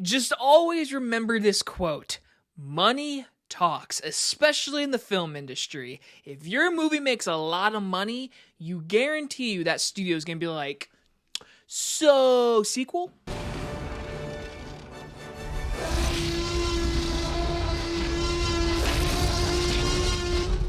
Just always remember this quote: money talks, especially in the film industry. If your movie makes a lot of money, you guarantee you that studio's gonna be like, so, sequel?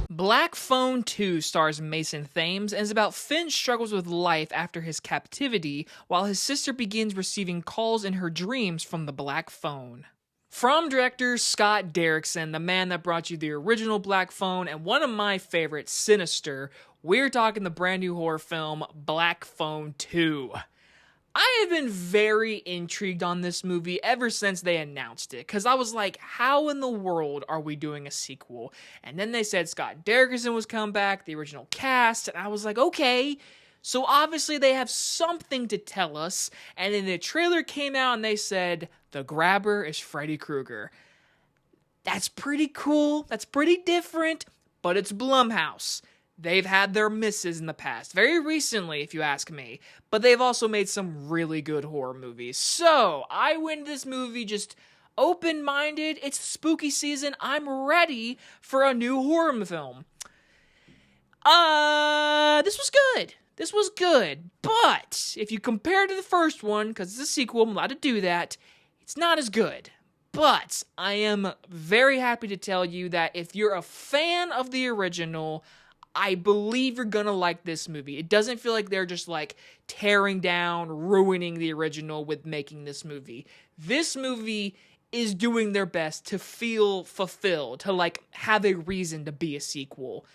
Black Phone 2 stars Mason Thames and is about Finn's struggles with life after his captivity, while his sister begins receiving calls in her dreams from the Black Phone. From director Scott Derrickson, the man that brought you the original Black Phone and one of my favorites, Sinister, we're talking the brand new horror film Black Phone 2. I have been very intrigued on this movie ever since they announced it, because I was like, how in the world are we doing a sequel? And then they said Scott Derrickson was coming back, the original cast, and I was like, okay, so obviously they have something to tell us, and then the trailer came out and they said, the grabber is Freddy Krueger. That's pretty cool, that's pretty different, but it's Blumhouse. They've had their misses in the past, very recently if you ask me, but they've also made some really good horror movies. So, I went to this movie just open-minded, it's spooky season, I'm ready for a new horror film. This was good, but if you compare it to the first one, because it's a sequel, I'm allowed to do that, it's not as good. But I am very happy to tell you that if you're a fan of the original, I believe you're gonna like this movie. It doesn't feel like they're just like tearing down, ruining the original with making this movie. This movie is doing their best to feel fulfilled, to like have a reason to be a sequel.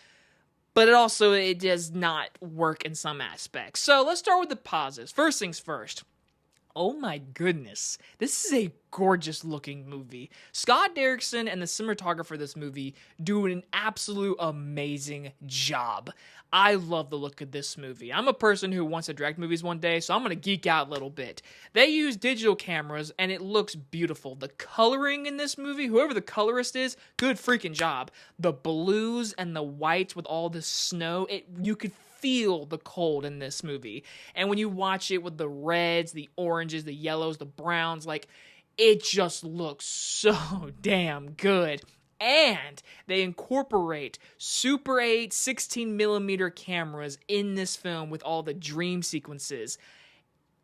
But it does not work in some aspects. So let's start with the positives. First things first. Oh my goodness, this is a gorgeous looking movie. Scott Derrickson and the cinematographer of this movie do an absolute amazing job. I love the look of this movie. I'm a person who wants to direct movies one day, so I'm going to geek out a little bit. They use digital cameras and it looks beautiful. The coloring in this movie, whoever the colorist is, good freaking job. The blues and the whites with all the snow, you could feel the cold in this movie. And when you watch it with the reds, the oranges, the yellows, the browns, like, it just looks so damn good. And they incorporate Super 8 16mm cameras in this film with all the dream sequences.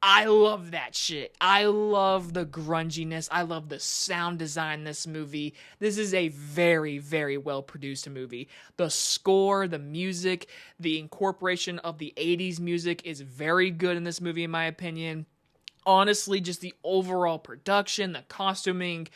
I love that shit. I love the grunginess. I love the sound design in this movie. This is a very, very well-produced movie. The score, the music, the incorporation of the 80s music is very good in this movie, in my opinion. Honestly, just the overall production, the costuming,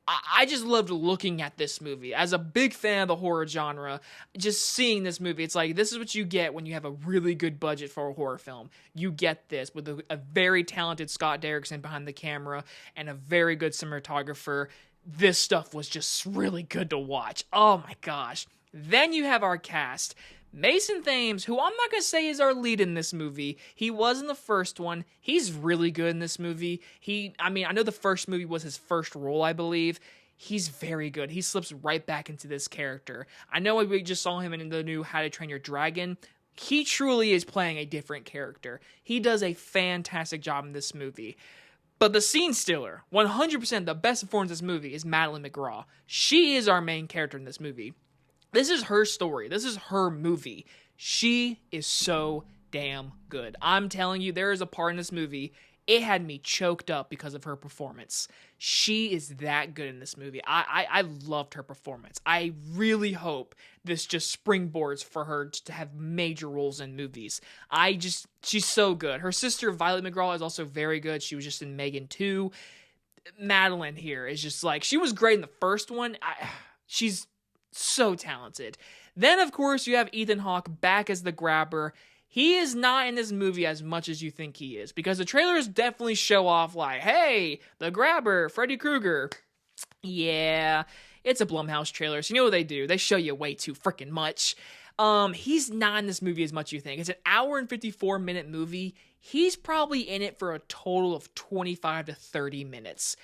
I just loved looking at this movie. As a big fan of the horror genre, just seeing this movie, it's like, this is what you get when you have a really good budget for a horror film. You get this with a very talented Scott Derrickson behind the camera and a very good cinematographer. This stuff was just really good to watch. Oh my gosh. Then you have our cast. Mason Thames, who I'm not going to say is our lead in this movie. He was in the first one. He's really good in this movie. I know the first movie was his first role, I believe. He's very good. He slips right back into this character. I know we just saw him in the new How to Train Your Dragon. He truly is playing a different character. He does a fantastic job in this movie. But the scene stealer, 100% the best performance in this movie, is Madeleine McGraw. She is our main character in this movie. This is her story. This is her movie. She is so damn good. I'm telling you, there is a part in this movie, it had me choked up because of her performance. She is that good in this movie. I loved her performance. I really hope this just springboards for her to have major roles in movies. She's so good. Her sister, Violet McGraw, is also very good. She was just in Megan 2. Madeleine here is just like, she was great in the first one. She's so talented. Then, of course, you have Ethan Hawke back as the grabber. He is not in this movie as much as you think he is, because the trailers definitely show off like, hey, the grabber, Freddy Krueger. Yeah, it's a Blumhouse trailer, so you know what they do. They show you way too freaking much. He's not in this movie as much as you think. It's an hour and 54-minute movie. He's probably in it for a total of 25 to 30 minutes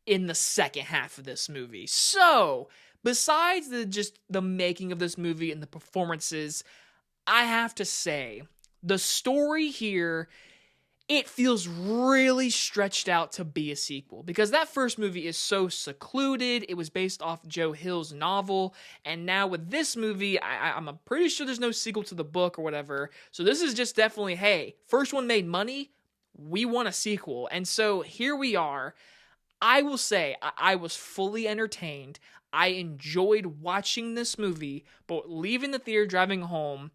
in the second half of this movie. So, besides the making of this movie and the performances, I have to say, the story here it feels really stretched out to be a sequel because that first movie is so secluded. It was based off Joe Hill's novel, and now with this movie, I'm pretty sure there's no sequel to the book or whatever. So this is just definitely, hey, first one made money, we want a sequel. And so here we are. I will say I was fully entertained. I enjoyed watching this movie, but leaving the theater, driving home,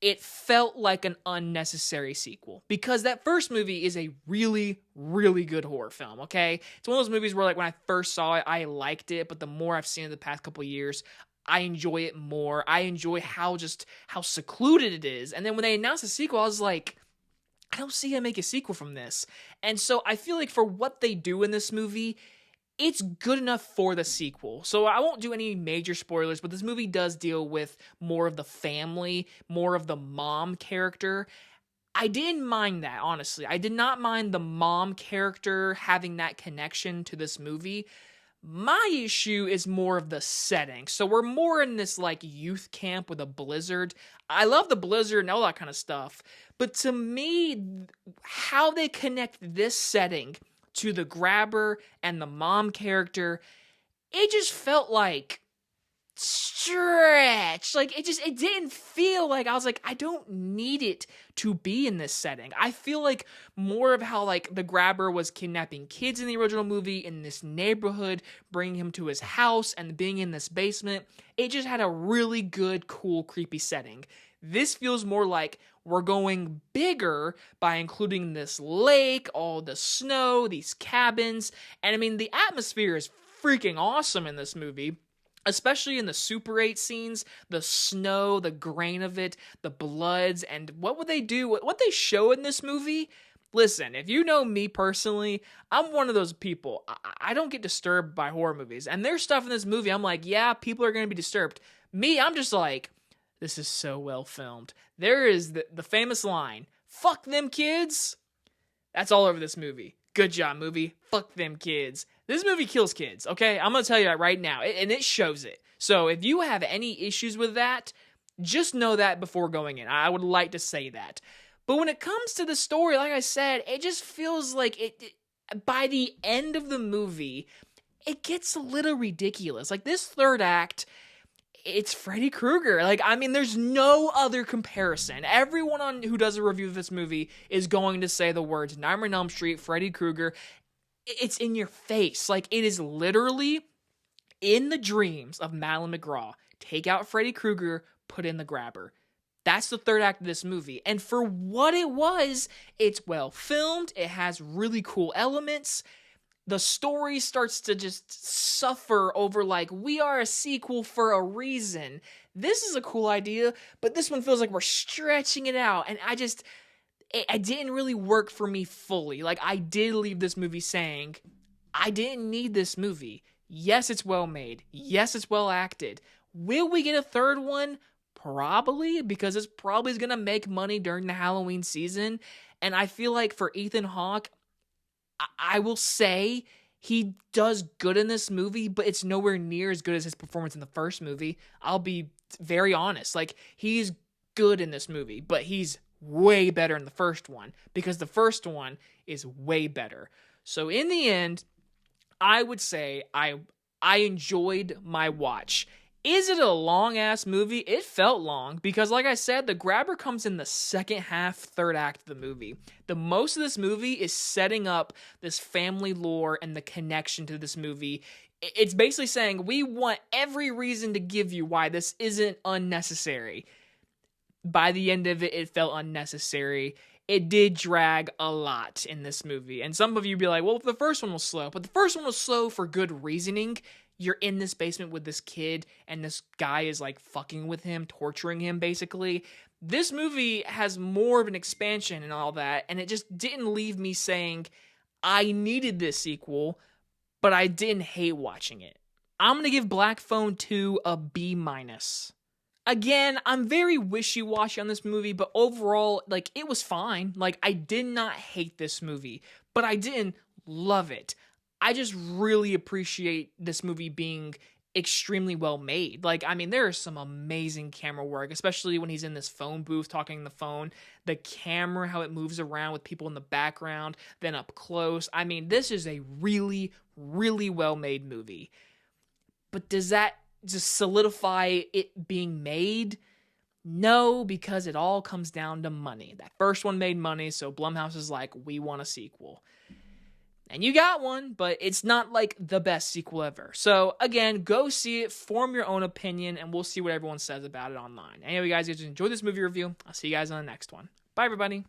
it felt like an unnecessary sequel because that first movie is a really, really good horror film, okay? It's one of those movies where, like, when I first saw it, I liked it, but the more I've seen it the past couple years, I enjoy it more. I enjoy how secluded it is. And then when they announced the sequel, I was like, I don't see how to make a sequel from this. And so I feel like for what they do in this movie, it's good enough for the sequel. So I won't do any major spoilers, but this movie does deal with more of the family, more of the mom character. I didn't mind that, honestly. I did not mind the mom character having that connection to this movie. My issue is more of the setting. So we're more in this like youth camp with a blizzard. I love the blizzard and all that kind of stuff. But to me, how they connect this setting to the grabber and the mom character, it just felt like stretch. Like it didn't feel like, I was like, I don't need it to be in this setting. I feel like more of how like the grabber was kidnapping kids in the original movie in this neighborhood, bringing him to his house and being in this basement. It just had a really good, cool, creepy setting. This feels more like we're going bigger by including this lake, all the snow, these cabins. And I mean, the atmosphere is freaking awesome in this movie, especially in the Super 8 scenes, the snow, the grain of it, the bloods, and what would they do? What they show in this movie? Listen, if you know me personally, I'm one of those people. I don't get disturbed by horror movies. And there's stuff in this movie, I'm like, yeah, people are going to be disturbed. Me, I'm just like, this is so well filmed. There is the famous line, fuck them kids. That's all over this movie. Good job, movie. Fuck them kids. This movie kills kids, okay? I'm going to tell you that right now, and it shows it. So if you have any issues with that, just know that before going in. I would like to say that. But when it comes to the story, like I said, it just feels like by the end of the movie, it gets a little ridiculous. Like this third act, it's Freddy Krueger. Like, I mean, there's no other comparison. Everyone who does a review of this movie is going to say the words Nightmare on Elm Street, Freddy Krueger. It's in your face. Like, it is literally in the dreams of Madeleine McGraw. Take out Freddy Krueger, put in the grabber. That's the third act of this movie. And for what it was, it's well filmed. It has really cool elements. The story starts to just suffer over, like, we are a sequel for a reason. This is a cool idea, but this one feels like we're stretching it out. And it didn't really work for me fully. Like, I did leave this movie saying, I didn't need this movie. Yes, it's well made. Yes, it's well acted. Will we get a third one? Probably, because it's probably going to make money during the Halloween season. And I feel like for Ethan Hawke, I will say he does good in this movie, but it's nowhere near as good as his performance in the first movie. I'll be very honest. Like, he's good in this movie, but he's way better in the first one because the first one is way better. So in the end, I would say I enjoyed my watch. Is it a long-ass movie? It felt long because, like I said, the grabber comes in the second half, third act of the movie. The most of this movie is setting up this family lore and the connection to this movie. It's basically saying, we want every reason to give you why this isn't unnecessary. By the end of it, it felt unnecessary. It did drag a lot in this movie. And some of you be like, well, the first one was slow. But the first one was slow for good reasoning. You're in this basement with this kid, and this guy is, like, fucking with him, torturing him, basically. This movie has more of an expansion and all that, and it just didn't leave me saying, I needed this sequel, but I didn't hate watching it. I'm gonna give Black Phone 2 a B-. Again, I'm very wishy-washy on this movie, but overall, like, it was fine. Like, I did not hate this movie, but I didn't love it. I just really appreciate this movie being extremely well made. Like, I mean, there is some amazing camera work, especially when he's in this phone booth talking on the phone. The camera, how it moves around with people in the background, then up close. I mean, this is a really, really well-made movie. But does that just solidify it being made? No, because it all comes down to money. That first one made money, so Blumhouse is like, we want a sequel. And you got one, but it's not like the best sequel ever. So again, go see it, form your own opinion, and we'll see what everyone says about it online. Anyway, guys, if you enjoyed this movie review, I'll see you guys on the next one. Bye, everybody.